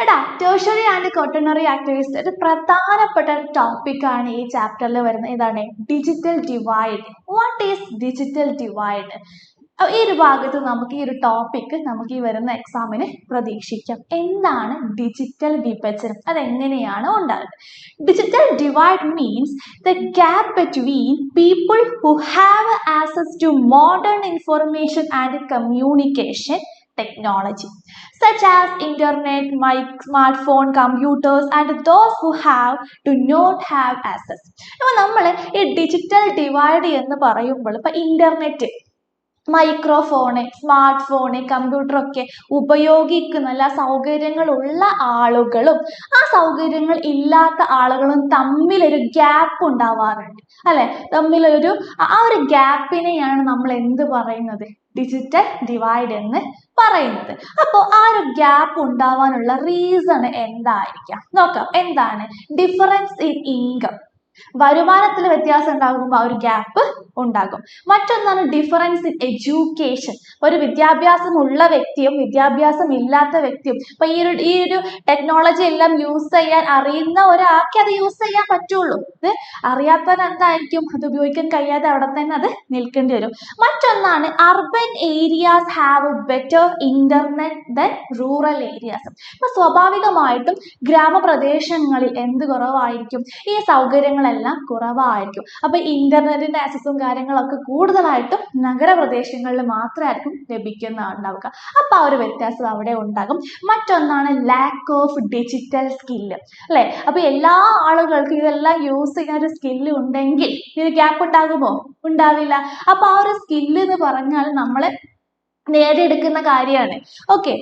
എടാ tertiary and quaternary activities ഒരു പ്രധാനപ്പെട്ട ടോപ്പിക്കാണ് ഈ ചാപ്റ്ററിൽ വരുന്നത്. ഇതാണ് digital divide. What is digital divide? ഈ ഒരു ഭാഗത്ത് നമുക്ക് ഈ ഒരു ടോപ്പിക്ക് നമുക്ക് ഈ വരുന്ന എക്സാമിന് പ്രതീക്ഷിക്കാം. എന്താണ് ഡിജിറ്റൽ വിഭജനം, അതെങ്ങനെയാണ് ഉണ്ടാകുന്നത്? Digital divide means the gap between people who have access to modern information and communication technology such as internet, smartphone, computers and those who have do not have access. അപ്പോൾ നമ്മൾ ഈ ഡിജിറ്റൽ ഡിവൈഡ് എന്ന് പറയുമ്പോൾ ഇപ്പോൾ internet, microphone, smart phone, കമ്പ്യൂട്ടറൊക്കെ ഉപയോഗിക്കുന്ന എല്ലാ സൗകര്യങ്ങളുള്ള ആളുകളും ആ സൗകര്യങ്ങൾ ഇല്ലാത്ത ആളുകളും തമ്മിലൊരു ഗ്യാപ്പ് ഉണ്ടാവാറുണ്ട് അല്ലെ. തമ്മിലൊരു ആ ഒരു ഗ്യാപ്പിനെയാണ് നമ്മൾ എന്ത് പറയുന്നത്? ഡിജിറ്റൽ ഡിവൈഡ് എന്ന് പറയുന്നത്. അപ്പോൾ ആ ഒരു ഗ്യാപ്പ് ഉണ്ടാവാനുള്ള റീസൺ എന്തായിരിക്കാം നോക്കാം. എന്താണ്? Difference in income. വരുമാനത്തിൽ വ്യത്യാസം ഉണ്ടാകുമ്പോൾ ആ ഒരു ഗ്യാപ്പ് ഉണ്ടാകും. മറ്റൊന്നാണ് ഡിഫറൻസ് ഇൻ എഡ്യൂക്കേഷൻ. ഒരു വിദ്യാഭ്യാസമുള്ള വ്യക്തിയും വിദ്യാഭ്യാസം ഇല്ലാത്ത വ്യക്തിയും ഇപ്പൊ ഈ ഒരു ടെക്നോളജി എല്ലാം യൂസ് ചെയ്യാൻ അറിയുന്ന ഒരാൾക്ക് അത് യൂസ് ചെയ്യാൻ പറ്റുള്ളൂ. ഇത് അറിയാത്തവൻ എന്തായിരിക്കും? അത് ഉപയോഗിക്കാൻ കഴിയാതെ അവിടെ തന്നെ അത് നിൽക്കേണ്ടി വരും. മറ്റൊന്നാണ് urban areas have better internet than rural areas. അപ്പൊ സ്വാഭാവികമായിട്ടും ഗ്രാമപ്രദേശങ്ങളിൽ എന്ത് കുറവായിരിക്കും? ഈ സൗകര്യങ്ങളെല്ലാം കുറവായിരിക്കും. അപ്പൊ ഇന്റർനെറ്റിന്റെ ആക്സസും കാര്യങ്ങളൊക്കെ കൂടുതലായിട്ടും നഗരപ്രദേശങ്ങളിൽ മാത്രമായിരിക്കും ലഭിക്കുന്നുണ്ടാവുക. അപ്പൊ ആ ഒരു വ്യത്യാസം അവിടെ ഉണ്ടാകും. മറ്റൊന്നാണ് ലാക്ക് ഓഫ് ഡിജിറ്റൽ സ്കില്ല് അല്ലെ. അപ്പൊ എല്ലാ ആളുകൾക്കും ഇതെല്ലാം യൂസ് ചെയ്യുന്ന ഒരു സ്കില്ല് ഉണ്ടെങ്കിൽ ഇത് ഗ്യാപ്പ് ഉണ്ടാകുമോ? ഉണ്ടാവില്ല. അപ്പൊ ആ ഒരു സ്കില്ല് എന്ന് പറഞ്ഞാൽ നമ്മൾ നേടിയെടുക്കുന്ന കാര്യമാണ്. ഓക്കെ,